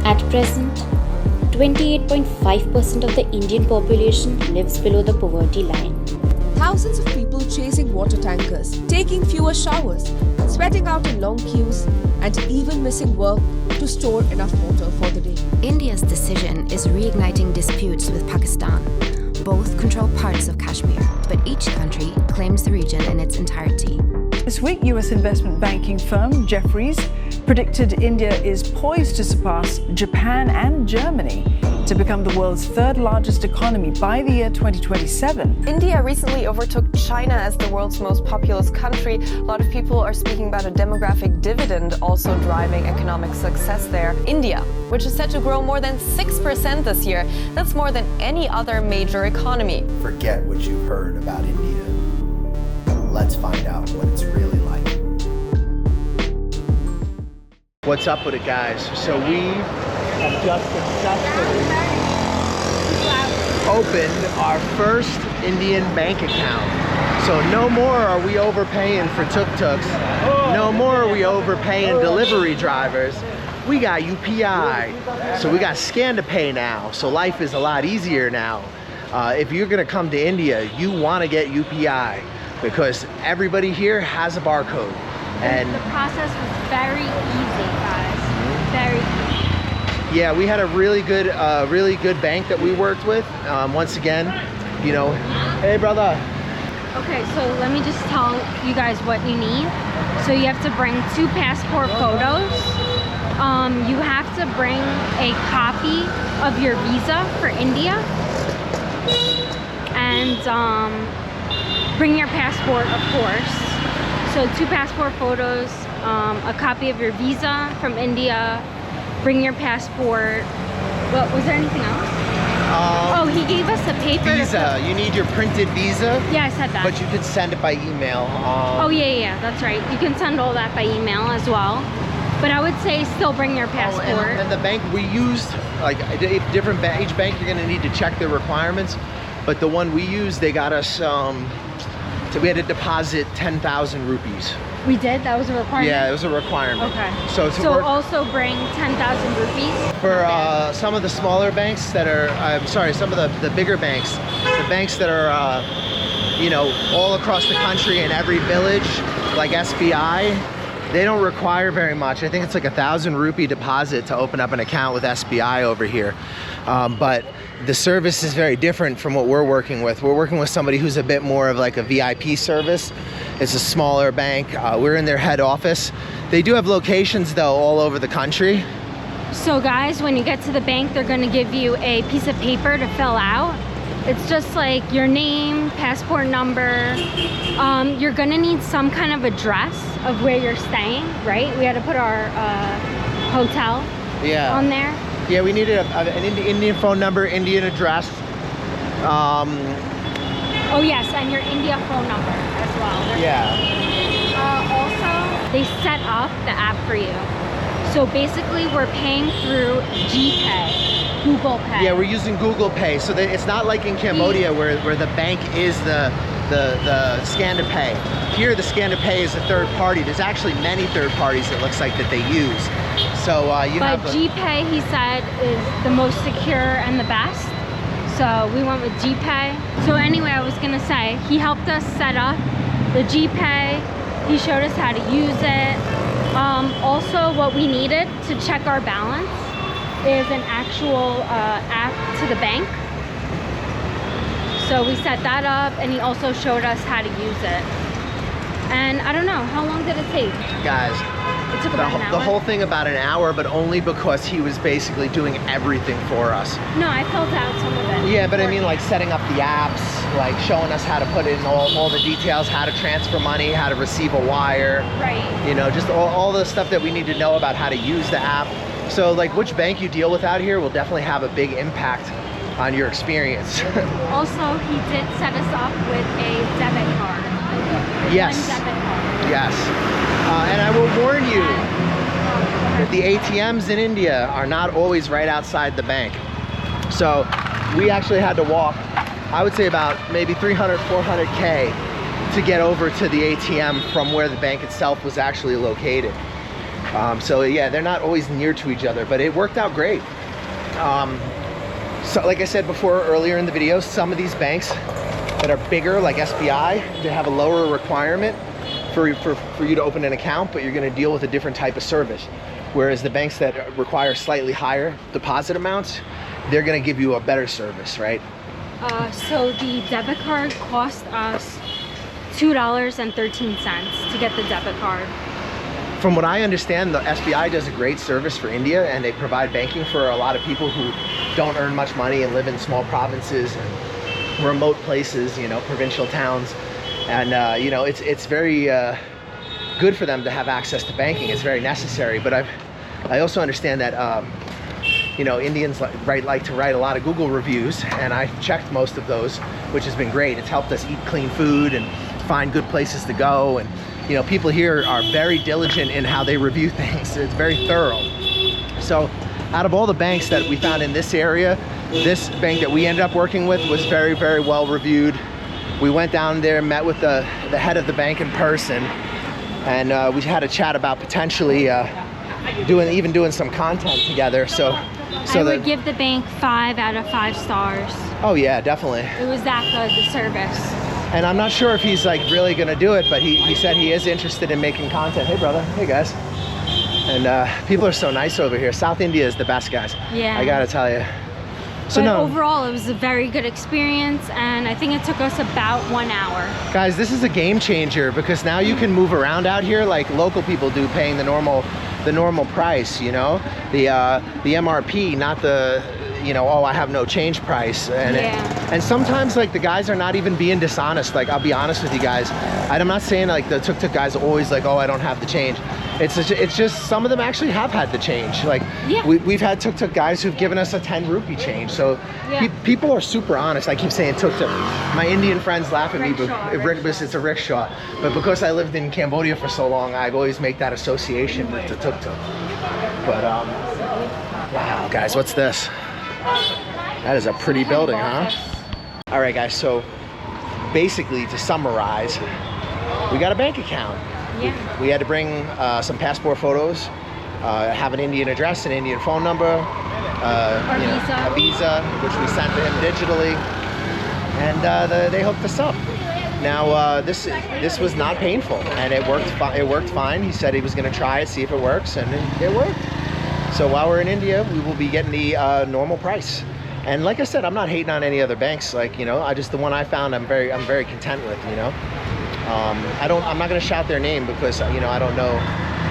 At present, 28.5% of the Indian population lives below the poverty line. Thousands of people chasing water tankers, taking fewer showers, sweating out in long queues, and even missing work to store enough water for the day. India's decision is reigniting disputes with Pakistan. Both control parts of Kashmir, but each country claims the region in its entirety. This week, US investment banking firm Jefferies predicted India is poised to surpass Japan and Germany to become the world's third largest economy by the year 2027. India recently overtook China as the world's most populous country. A lot of people are speaking about a demographic dividend also driving economic success there. India, which is set to grow more than 6% this year. That's more than any other major economy. Forget what you've heard about India. Let's find out what it's really like. What's up with it, guys? So we have just successfully opened our first Indian bank account. So no more are we overpaying for tuk-tuks. No more are we overpaying delivery drivers. We got UPI. So we got scan to pay now. So life is a lot easier now. If you're gonna come to India, you wanna get UPI because everybody here has a barcode. And the process was very easy, guys. Very easy. Yeah, we had a really good bank that we worked with. Once again, you know, hey brother. Okay, so let me just tell you guys what you need. So you have to bring 2 passport photos. You have to bring a copy of your visa for India, and bring your passport, of course. So 2 passport photos, a copy of your visa from India, bring your passport. What was there anything else? Oh, he gave us a paper. Visa. You need your printed visa. Yeah, I said that. But you could send it by email. Oh yeah, that's right. You can send all that by email as well. But I would say still bring your passport. Oh, and the bank we used, like each bank, you're gonna need to check their requirements. But the one we used, they got us. So we had to deposit 10,000 rupees. We did? That was a requirement? Yeah, it was a requirement. Okay. So also bring 10,000 rupees? For some of the smaller banks that are, some of the bigger banks, the banks that are, you know, all across the country in every village, like SBI, they don't require very much. I think it's like 1,000 rupee deposit to open up an account with SBI over here. But the service is very different from what we're working with. We're working with somebody who's a bit more of like a VIP service. It's a smaller bank. We're in their head office. They do have locations though all over the country. So guys, when you get to the bank, they're gonna give you a piece of paper to fill out. It's just like your name, passport number. You're gonna need some kind of address of where you're staying, right? We had to put our hotel on there. Yeah, we needed an Indian phone number, Indian address. Oh yes, and your India phone number as well. Also, they set up the app for you. So basically, we're paying through GPay, Google Pay. Yeah, we're using Google Pay. So that it's not like in Cambodia where the bank is the scan to pay. Here, the scan to pay is a third party. There's actually many third parties it looks like that they use. So But GPay, he said, is the most secure and the best. So we went with GPay. So anyway, I was gonna say, he helped us set up the GPay. He showed us how to use it. Also, what we needed to check our balance is an actual app to the bank. So we set that up, and he also showed us how to use it. And I don't know, how long did it take? Guys, it took about an hour. The whole thing about an hour, but only because he was basically doing everything for us. No, I filled out some of it. Yeah, but I mean like setting up the apps, like showing us how to put in all the details, how to transfer money, how to receive a wire. Right. You know, just all the stuff that we need to know about how to use the app. So like which bank you deal with out here will definitely have a big impact on your experience. Also, he did set us up with a debit card. Yes. One debit card. Yes. And I will warn you that the ATMs in India are not always right outside the bank. So we actually had to walk, I would say about maybe 300, 400K to get over to the ATM from where the bank itself was actually located. So yeah, they're not always near to each other, but it worked out great. So like I said before earlier in the video, some of these banks that are bigger, like SBI, they have a lower requirement for you to open an account, but you're going to deal with a different type of service. Whereas the banks that require slightly higher deposit amounts, they're going to give you a better service, right? So the debit card cost us $2.13 to get the debit card. From what I understand, the SBI does a great service for India, and they provide banking for a lot of people who don't earn much money and live in small provinces and remote places, you know, provincial towns. And you know, it's very good for them to have access to banking. It's very necessary. But I also understand that you know, Indians like to write a lot of Google reviews, and I've checked most of those, which has been great. It's helped us eat clean food and find good places to go. And you know, people here are very diligent in how they review things. It's very thorough. So out of all the banks that we found in this area, this bank that we ended up working with was very, very well reviewed. We went down there, met with the head of the bank in person, and we had a chat about potentially doing some content together. So I would give the bank 5 out of 5 stars. Oh yeah, definitely. It was that good, the service. And I'm not sure if he's like really gonna do it, but he said he is interested in making content. Hey brother, hey guys. And people are so nice over here. South India is the best, guys. Yeah. I gotta tell you. So but no, overall, it was a very good experience, and I think it took us about 1 hour. guys, this is a game changer because now you can move around out here like local people do, paying the normal price, you know, the MRP, not the, you know, oh, I have no change price. And and sometimes like the guys are not even being dishonest. Like, I'll be honest with you guys, I'm not saying like the tuk-tuk guys are always like, oh, I don't have the change. It's just some of them actually have had the change. Like we've had tuk-tuk guys who've given us a 10 rupee change. So people are super honest. I keep saying tuk-tuk. My Indian friends laugh at me, but it's a rickshaw. But because I lived in Cambodia for so long, I've always make that association with the tuk-tuk. But wow, guys, what's this? That is a pretty building, huh? All right, guys, so basically to summarize, we got a bank account. Yeah. We had to bring some passport photos, have an Indian address, an Indian phone number, a visa, which we sent to him digitally, and they hooked us up. Now this was not painful, and it worked fine. He said he was going to try it, see if it works, and it worked. So while we're in India, we will be getting the normal price. And like I said, I'm not hating on any other banks. Like, you know, the one I found, I'm very content with. You know, I'm not going to shout their name because, you know, I don't know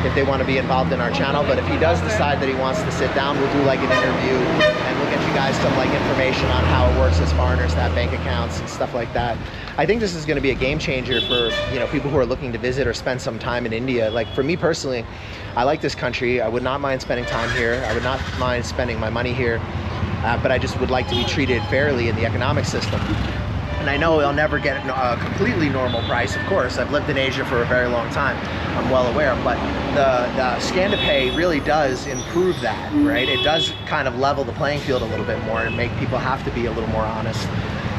if they want to be involved in our channel. But if he does decide that he wants to sit down, we'll do like an interview and we'll get you guys some like information on how it works as foreigners to have bank accounts and stuff like that. I think this is going to be a game changer for, you know, people who are looking to visit or spend some time in India. Like for me personally, I like this country. I would not mind spending time here. I would not mind spending my money here, but I just would like to be treated fairly in the economic system. And I know I'll never get a completely normal price, of course. I've lived in Asia for a very long time. I'm well aware, but the scan to pay really does improve that, right? It does kind of level the playing field a little bit more and make people have to be a little more honest,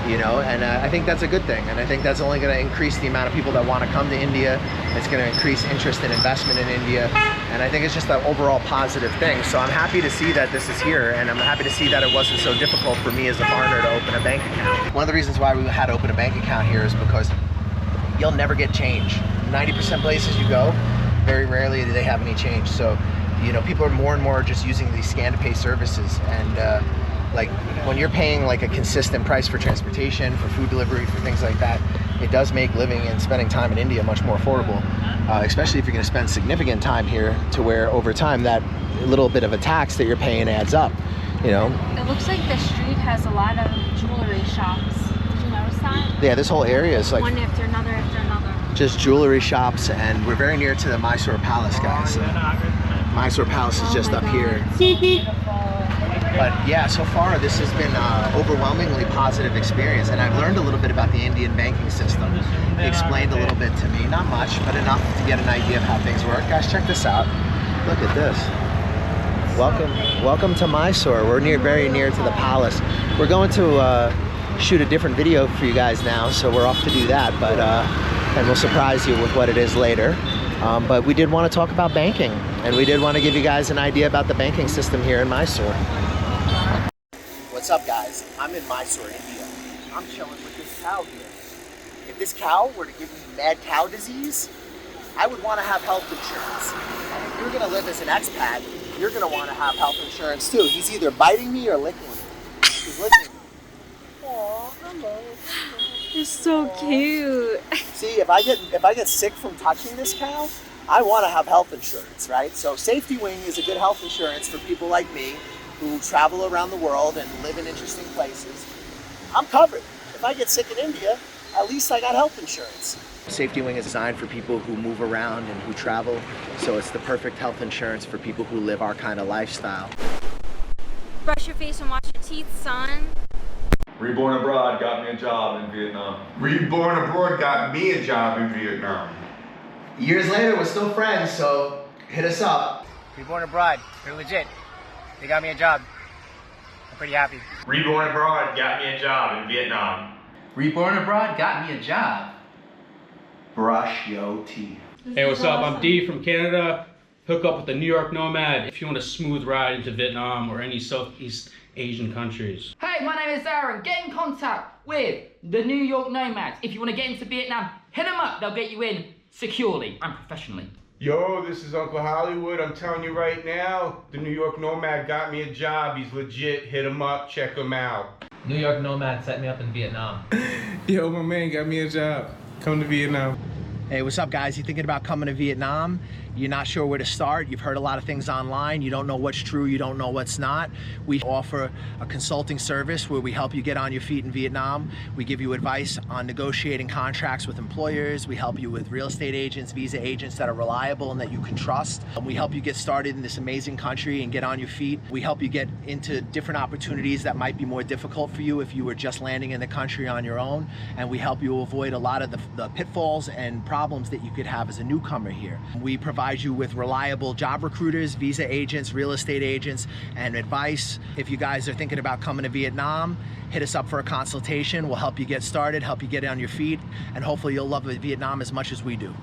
you know, and I think that's a good thing. And I think that's only going to increase the amount of people that want to come to India. It's going to increase interest and investment in India. And I think it's just an overall positive thing. So I'm happy to see that this is here, and I'm happy to see that it wasn't so difficult for me as a foreigner to open a bank account. One of the reasons why we had to open a bank account here is because you'll never get change. 90% places you go, very rarely do they have any change. So, you know, people are more and more just using these scan to pay services, and like when you're paying like a consistent price for transportation, for food delivery, for things like that, it does make living and spending time in India much more affordable, especially if you're going to spend significant time here, to where over time that little bit of a tax that you're paying adds up, you know. It looks like the street has a lot of jewelry shops. Did you notice that? Yeah, this whole area is like one after another after another. Just jewelry shops, and we're very near to the Mysore Palace, guys. Mysore Palace is just up here. But yeah, so far this has been an overwhelmingly positive experience, and I've learned a little bit about the Indian banking system. He explained a little bit to me, not much, but enough to get an idea of how things work. Guys, check this out. Look at this. Welcome to Mysore. We're very near to the palace. We're going to shoot a different video for you guys now, so we're off to do that, but and we'll surprise you with what it is later. But we did want to talk about banking, and we did want to give you guys an idea about the banking system here in Mysore. What's up, guys? I'm in Mysore, India. I'm chilling with this cow here. If this cow were to give me mad cow disease, I would want to have health insurance. And if you're going to live as an expat, you're going to want to have health insurance too. He's either biting me or licking me. He's licking me. Aw, hello. You're so cute. See, if I get sick from touching this cow, I want to have health insurance, right? So Safety Wing is a good health insurance for people like me who travel around the world and live in interesting places. I'm covered. If I get sick in India, at least I got health insurance. Safety Wing is designed for people who move around and who travel, so it's the perfect health insurance for people who live our kind of lifestyle. Brush your face and wash your teeth, son. Reborn abroad got me a job in Vietnam. Reborn abroad got me a job in Vietnam. Years later, we're still friends, so hit us up. Reborn abroad, they're legit. They got me a job. I'm pretty happy. Reborn abroad got me a job in Vietnam. Reborn abroad got me a job. Brush your teeth. Hey, what's up? I'm D from Canada. Hook up with the New York Nomad if you want a smooth ride into Vietnam or any Southeast Asian countries. Hey, my name is Aaron. Get in contact with the New York Nomads. If you want to get into Vietnam, hit them up. They'll get you in securely and professionally. Yo, this is Uncle Hollywood. I'm telling you right now, the New York Nomad got me a job. He's legit. Hit him up. Check him out. New York Nomad set me up in Vietnam. Yo, my man got me a job. Come to Vietnam. Hey, what's up, guys? You thinking about coming to Vietnam? You're not sure where to start. You've heard a lot of things online. You don't know what's true. You don't know what's not. We offer a consulting service where we help you get on your feet in Vietnam. We give you advice on negotiating contracts with employers. We help you with real estate agents, visa agents that are reliable and that you can trust. We help you get started in this amazing country and get on your feet. We help you get into different opportunities that might be more difficult for you if you were just landing in the country on your own. And we help you avoid a lot of the pitfalls and problems that you could have as a newcomer here. We provide you with reliable job recruiters, visa agents, real estate agents, and advice. If you guys are thinking about coming to Vietnam, hit us up for a consultation. We'll help you get started, help you get on your feet, and hopefully you'll love Vietnam as much as we do.